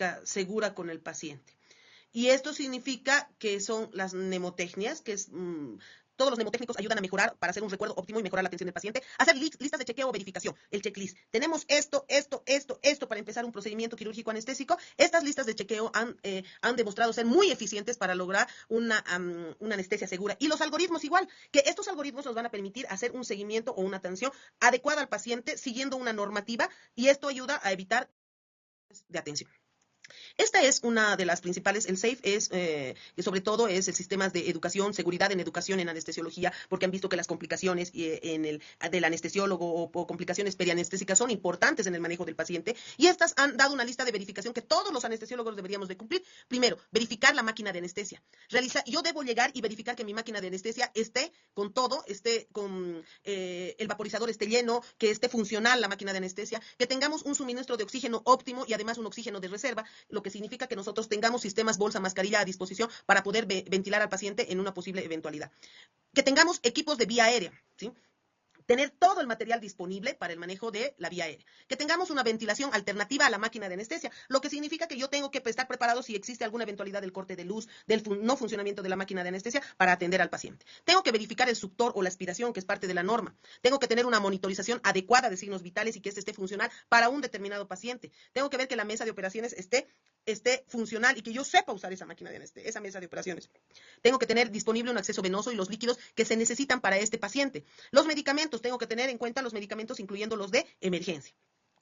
quirúrgica segura con el paciente. Y esto significa que son las mnemotecnias, que es todos los mnemotécnicos ayudan a mejorar, para hacer un recuerdo óptimo y mejorar la atención del paciente. Hacer listas de chequeo o verificación, el checklist. Tenemos esto para empezar un procedimiento quirúrgico anestésico. Estas listas de chequeo han demostrado ser muy eficientes para lograr una anestesia segura. Y los algoritmos igual, que estos algoritmos nos van a permitir hacer un seguimiento o una atención adecuada al paciente siguiendo una normativa, y esto ayuda a evitar de atención. Esta es una de las principales. El SAFE es, sobre todo, es el sistema de educación, seguridad en educación en anestesiología, porque han visto que las complicaciones del anestesiólogo o complicaciones perianestésicas son importantes en el manejo del paciente, y estas han dado una lista de verificación que todos los anestesiólogos deberíamos de cumplir. Primero, verificar la máquina de anestesia. Yo debo llegar y verificar que mi máquina de anestesia esté con todo, esté con el vaporizador esté lleno, que esté funcional la máquina de anestesia, que tengamos un suministro de oxígeno óptimo y además un oxígeno de reserva, lo que significa que nosotros tengamos sistemas bolsa, mascarilla a disposición para poder ventilar al paciente en una posible eventualidad. Que tengamos equipos de vía aérea, ¿sí? Tener todo el material disponible para el manejo de la vía aérea. Que tengamos una ventilación alternativa a la máquina de anestesia, lo que significa que yo tengo que estar preparado si existe alguna eventualidad del corte de luz, del no funcionamiento de la máquina de anestesia, para atender al paciente. Tengo que verificar el suctor o la aspiración, que es parte de la norma. Tengo que tener una monitorización adecuada de signos vitales y que este esté funcional para un determinado paciente. Tengo que ver que la mesa de operaciones esté funcional y que yo sepa usar esa máquina de anestesia, esa mesa de operaciones. Tengo que tener disponible un acceso venoso y los líquidos que se necesitan para este paciente. Los medicamentos, tengo que tener en cuenta los medicamentos, incluyendo los de emergencia.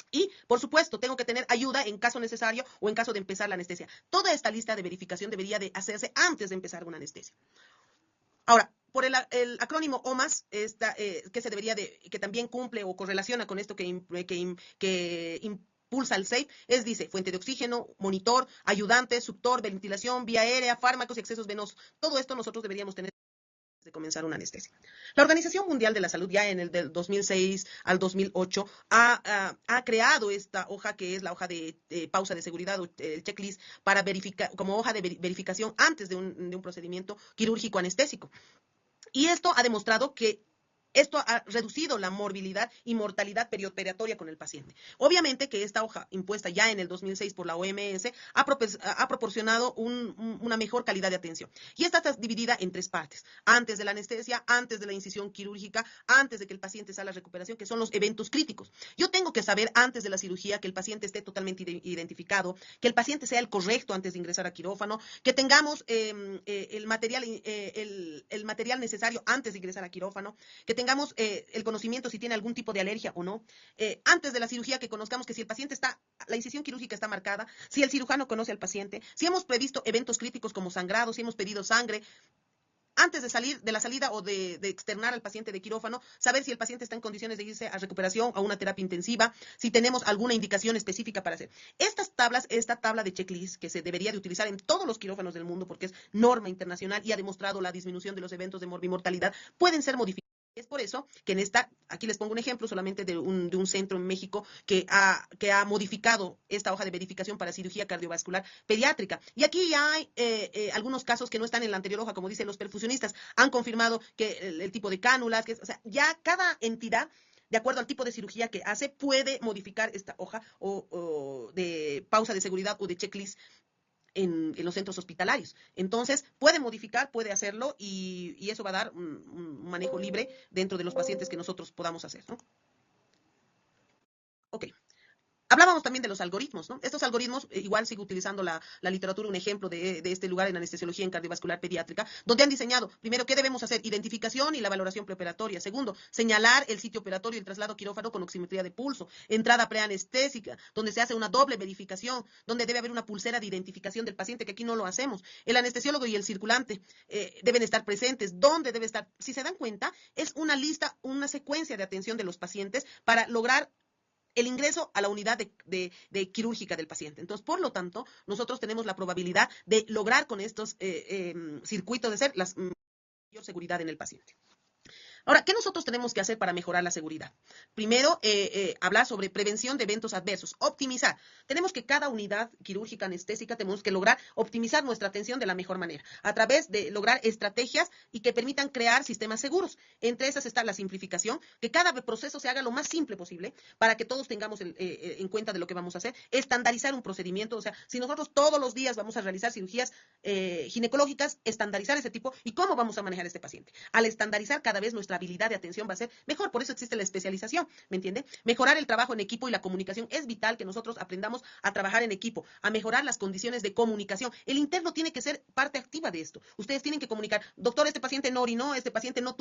Y, por supuesto, tengo que tener ayuda en caso necesario o en caso de empezar la anestesia. Toda esta lista de verificación debería de hacerse antes de empezar una anestesia. Ahora, por el acrónimo OMAS, que también cumple o correlaciona con esto que impulsa el SAFE, dice fuente de oxígeno, monitor, ayudante, suctor, ventilación, vía aérea, fármacos y accesos venosos. Todo esto nosotros deberíamos tener antes de comenzar una anestesia. La Organización Mundial de la Salud, ya en el del 2006 al 2008, ha creado esta hoja, que es la hoja de pausa de seguridad, o el checklist, para verificar, como hoja de verificación antes de un procedimiento quirúrgico anestésico. Y esto ha demostrado que esto ha reducido la morbilidad y mortalidad perioperatoria con el paciente. Obviamente que esta hoja, impuesta ya en el 2006 por la OMS, ha proporcionado una mejor calidad de atención. Y esta está dividida en 3 partes. Antes de la anestesia, antes de la incisión quirúrgica, antes de que el paciente salga a recuperación, que son los eventos críticos. Yo tengo que saber antes de la cirugía que el paciente esté totalmente identificado, que el paciente sea el correcto antes de ingresar a quirófano, que tengamos el material necesario antes de ingresar a quirófano, que tengamos el conocimiento si tiene algún tipo de alergia o no. Antes de la cirugía, que conozcamos que si el paciente la incisión quirúrgica está marcada, si el cirujano conoce al paciente, si hemos previsto eventos críticos como sangrado, si hemos pedido sangre. Antes de la salida o de externar al paciente de quirófano, saber si el paciente está en condiciones de irse a recuperación, a una terapia intensiva, si tenemos alguna indicación específica para hacer. Esta tabla de checklist, que se debería de utilizar en todos los quirófanos del mundo, porque es norma internacional y ha demostrado la disminución de los eventos de morbimortalidad, pueden ser modificadas. Es por eso que aquí les pongo un ejemplo solamente de un centro en México que ha modificado esta hoja de verificación para cirugía cardiovascular pediátrica. Y aquí ya hay algunos casos que no están en la anterior hoja, como dicen los perfusionistas, han confirmado que el tipo de cánulas, o sea, ya cada entidad, de acuerdo al tipo de cirugía que hace, puede modificar esta hoja o de pausa de seguridad o de checklist en los centros hospitalarios. Entonces, puede modificar, puede hacerlo, y eso va a dar un manejo libre dentro de los pacientes que nosotros podamos hacer, ¿no? Ok. Hablábamos también de los algoritmos, ¿no? Estos algoritmos, igual sigo utilizando la literatura, un ejemplo de este lugar en anestesiología en cardiovascular pediátrica, donde han diseñado, primero, ¿qué debemos hacer? Identificación y la valoración preoperatoria. Segundo, señalar el sitio operatorio y el traslado quirófano con oximetría de pulso. Entrada preanestésica, donde se hace una doble verificación, donde debe haber una pulsera de identificación del paciente, que aquí no lo hacemos. El anestesiólogo y el circulante deben estar presentes. ¿Dónde debe estar? Si se dan cuenta, es una lista, una secuencia de atención de los pacientes para lograr el ingreso a la unidad de quirúrgica del paciente. Entonces, por lo tanto, nosotros tenemos la probabilidad de lograr con estos circuitos de ser la mayor seguridad en el paciente. Ahora, ¿qué nosotros tenemos que hacer para mejorar la seguridad? Primero, hablar sobre prevención de eventos adversos, optimizar. Tenemos que cada unidad quirúrgica anestésica tenemos que lograr optimizar nuestra atención de la mejor manera, a través de lograr estrategias y que permitan crear sistemas seguros. Entre esas está la simplificación, que cada proceso se haga lo más simple posible para que todos tengamos en cuenta de lo que vamos a hacer, estandarizar un procedimiento, o sea, si nosotros todos los días vamos a realizar cirugías ginecológicas, estandarizar ese tipo y cómo vamos a manejar a este paciente. Al estandarizar, cada vez nuestra habilidad de atención va a ser mejor, por eso existe la especialización, ¿me entiende? Mejorar el trabajo en equipo y la comunicación. Es vital que nosotros aprendamos a trabajar en equipo, a mejorar las condiciones de comunicación. El interno tiene que ser parte activa de esto. Ustedes tienen que comunicar, doctor, este paciente no orinó, este paciente no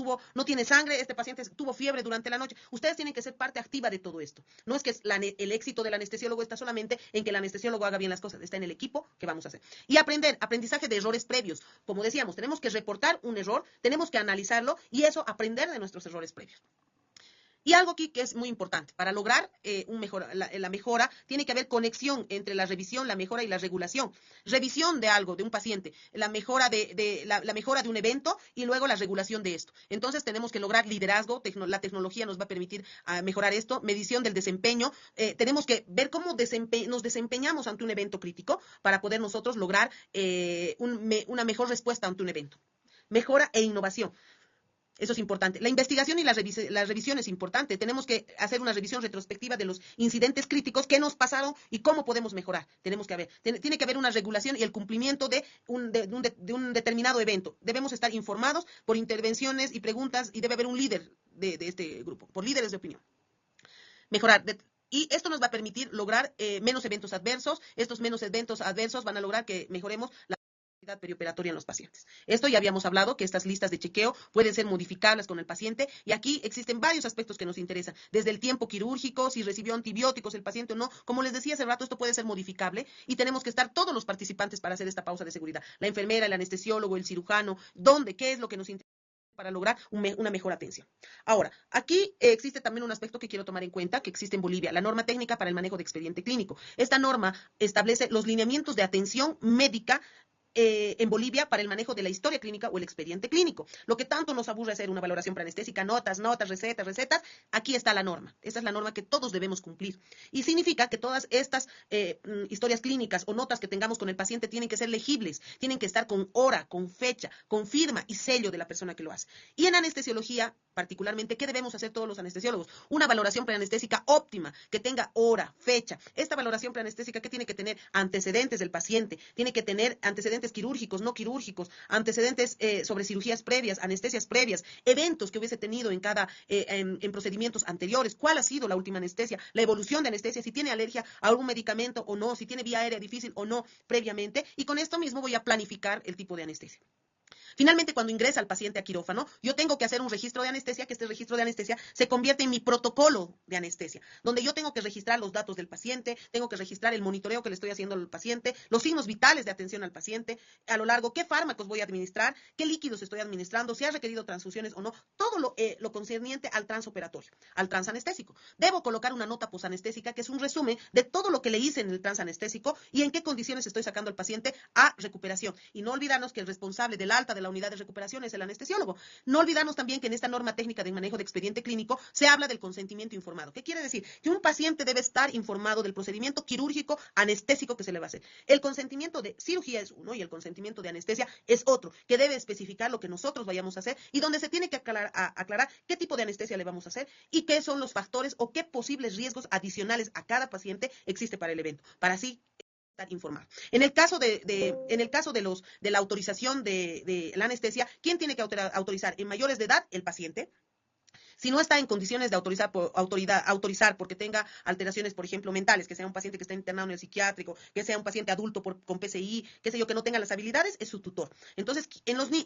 tiene sangre, este paciente tuvo fiebre durante la noche. Ustedes tienen que ser parte activa de todo esto. No es que el éxito del anestesiólogo está solamente en que el anestesiólogo haga bien las cosas, está en el equipo que vamos a hacer. Y aprendizaje de errores previos. Como decíamos, tenemos que reportar un error, tenemos que analizarlo y eso aprender de nuestros errores previos. Y algo aquí que es muy importante, para lograr la mejora, tiene que haber conexión entre la revisión, la mejora y la regulación. Revisión de algo, de un paciente, la mejora la mejora de un evento y luego la regulación de esto. Entonces tenemos que lograr liderazgo, la tecnología nos va a permitir mejorar esto, medición del desempeño. Tenemos que ver cómo nos desempeñamos ante un evento crítico para poder nosotros lograr una mejor respuesta ante un evento. Mejora e innovación. Eso es importante. La investigación y la revisión es importante. Tenemos que hacer una revisión retrospectiva de los incidentes críticos, qué nos pasaron y cómo podemos mejorar. Tiene que haber una regulación y el cumplimiento de un determinado evento. Debemos estar informados por intervenciones y preguntas y debe haber un líder de este grupo, por líderes de opinión. Mejorar. Y esto nos va a permitir lograr menos eventos adversos. Estos menos eventos adversos van a lograr que mejoremos la perioperatoria en los pacientes. Esto ya habíamos hablado, que estas listas de chequeo pueden ser modificables con el paciente y aquí existen varios aspectos que nos interesan, desde el tiempo quirúrgico, si recibió antibióticos el paciente o no. Como les decía hace rato, esto puede ser modificable y tenemos que estar todos los participantes para hacer esta pausa de seguridad. La enfermera, el anestesiólogo, el cirujano, qué es lo que nos interesa para lograr una mejor atención. Ahora, aquí existe también un aspecto que quiero tomar en cuenta, que existe en Bolivia, la norma técnica para el manejo de expediente clínico. Esta norma establece los lineamientos de atención médica en Bolivia para el manejo de la historia clínica o el expediente clínico. Lo que tanto nos aburre hacer una valoración preanestésica, notas, recetas, aquí está la norma. Esta es la norma que todos debemos cumplir. Y significa que todas estas historias clínicas o notas que tengamos con el paciente tienen que ser legibles, tienen que estar con hora, con fecha, con firma y sello de la persona que lo hace. Y en anestesiología, particularmente, ¿qué debemos hacer todos los anestesiólogos? Una valoración preanestésica óptima, que tenga hora, fecha. Esta valoración preanestésica, ¿qué tiene que tener? Antecedentes del paciente, tiene que tener antecedentes quirúrgicos, no quirúrgicos, antecedentes sobre cirugías previas, anestesias previas, eventos que hubiese tenido en procedimientos anteriores, cuál ha sido la última anestesia, la evolución de anestesia, si tiene alergia a algún medicamento o no, si tiene vía aérea difícil o no previamente, y con esto mismo voy a planificar el tipo de anestesia. Finalmente, cuando ingresa el paciente a quirófano, yo tengo que hacer un registro de anestesia, que este registro de anestesia se convierte en mi protocolo de anestesia, donde yo tengo que registrar los datos del paciente, tengo que registrar el monitoreo que le estoy haciendo al paciente, los signos vitales de atención al paciente, a lo largo, qué fármacos voy a administrar, qué líquidos estoy administrando, si ha requerido transfusiones o no, todo lo concerniente al transoperatorio, al transanestésico. Debo colocar una nota posanestésica, que es un resumen de todo lo que le hice en el transanestésico y en qué condiciones estoy sacando al paciente a recuperación. Y no olvidarnos que el responsable del alta de la unidad de recuperación es el anestesiólogo. No olvidarnos también que en esta norma técnica de manejo de expediente clínico se habla del consentimiento informado. ¿Qué quiere decir? Que un paciente debe estar informado del procedimiento quirúrgico anestésico que se le va a hacer. El consentimiento de cirugía es uno y el consentimiento de anestesia es otro, que debe especificar lo que nosotros vayamos a hacer y donde se tiene que aclarar qué tipo de anestesia le vamos a hacer y qué son los factores o qué posibles riesgos adicionales a cada paciente existe para el evento, para así informar. En el caso de la autorización de la anestesia, ¿quién tiene que autorizar? En mayores de edad, el paciente. Si no está en condiciones de autorizar porque tenga alteraciones, por ejemplo, mentales, que sea un paciente que está internado en el psiquiátrico, que sea un paciente adulto con PCI, qué sé yo, que no tenga las habilidades, es su tutor. Entonces,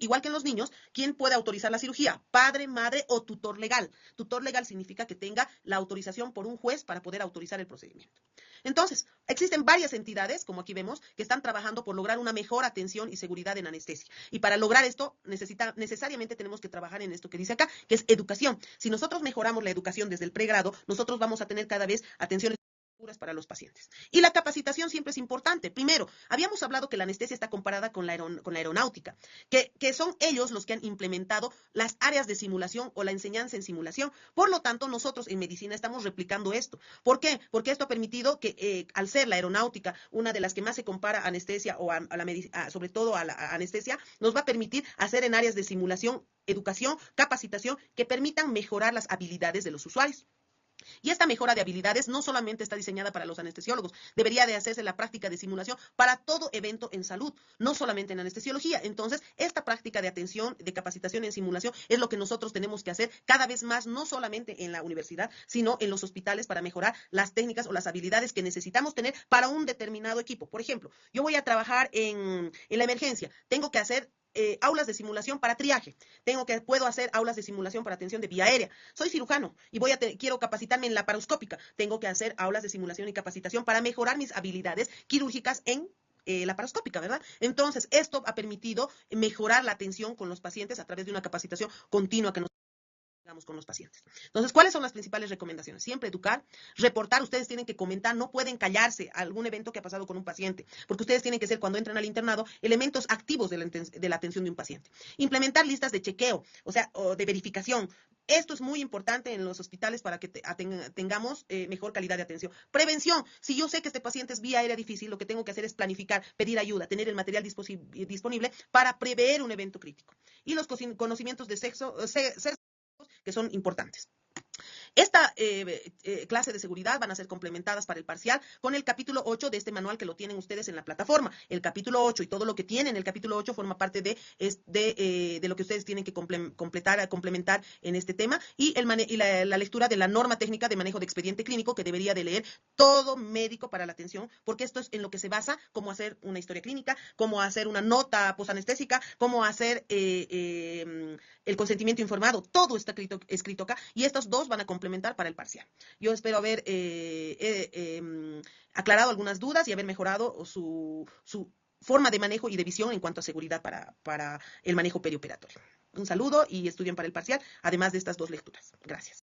igual que en los niños, ¿quién puede autorizar la cirugía? Padre, madre o tutor legal. Tutor legal significa que tenga la autorización por un juez para poder autorizar el procedimiento. Entonces, existen varias entidades, como aquí vemos, que están trabajando por lograr una mejor atención y seguridad en anestesia. Y para lograr esto, necesariamente tenemos que trabajar en esto que dice acá, que es educación. Si nosotros mejoramos la educación desde el pregrado, nosotros vamos a tener cada vez atenciones para los pacientes. Y la capacitación siempre es importante. Primero, habíamos hablado que la anestesia está comparada con la aeronáutica, que son ellos los que han implementado las áreas de simulación o la enseñanza en simulación. Por lo tanto, nosotros en medicina estamos replicando esto. ¿Por qué? Porque esto ha permitido que, al ser la aeronáutica una de las que más se compara a anestesia o sobre todo a la anestesia, nos va a permitir hacer en áreas de simulación, educación, capacitación, que permitan mejorar las habilidades de los usuarios. Y esta mejora de habilidades no solamente está diseñada para los anestesiólogos, debería de hacerse la práctica de simulación para todo evento en salud, no solamente en anestesiología. Entonces, esta práctica de atención, de capacitación en simulación, es lo que nosotros tenemos que hacer cada vez más, no solamente en la universidad, sino en los hospitales para mejorar las técnicas o las habilidades que necesitamos tener para un determinado equipo. Por ejemplo, yo voy a trabajar en la emergencia, tengo que hacer aulas de simulación para triaje. Puedo hacer aulas de simulación para atención de vía aérea. Soy cirujano y quiero capacitarme en laparoscópica. Tengo que hacer aulas de simulación y capacitación para mejorar mis habilidades quirúrgicas en laparoscópica, ¿verdad? Entonces, esto ha permitido mejorar la atención con los pacientes a través de una capacitación continua que nos con los pacientes. Entonces, ¿cuáles son las principales recomendaciones? Siempre educar, reportar, ustedes tienen que comentar, no pueden callarse a algún evento que ha pasado con un paciente, porque ustedes tienen que ser, cuando entran al internado, elementos activos de la atención de un paciente. Implementar listas de chequeo, o de verificación. Esto es muy importante en los hospitales para que tengamos mejor calidad de atención. Prevención. Si yo sé que este paciente es vía aérea difícil, lo que tengo que hacer es planificar, pedir ayuda, tener el material disponible para prever un evento crítico. Y los conocimientos de sexo que son importantes. Esta clase de seguridad van a ser complementadas para el parcial con el capítulo 8 de este manual que lo tienen ustedes en la plataforma. El capítulo 8 y todo lo que tienen el capítulo 8 forma parte de lo que ustedes tienen que complementar en este tema y la lectura de la norma técnica de manejo de expediente clínico que debería de leer todo médico para la atención, porque esto es en lo que se basa cómo hacer una historia clínica, cómo hacer una nota posanestésica, cómo hacer el consentimiento informado. Todo está escrito acá y estos dos van a complementar para el parcial. Yo espero haber aclarado algunas dudas y haber mejorado su forma de manejo y de visión en cuanto a seguridad para el manejo perioperatorio. Un saludo y estudien para el parcial, además de estas dos lecturas. Gracias.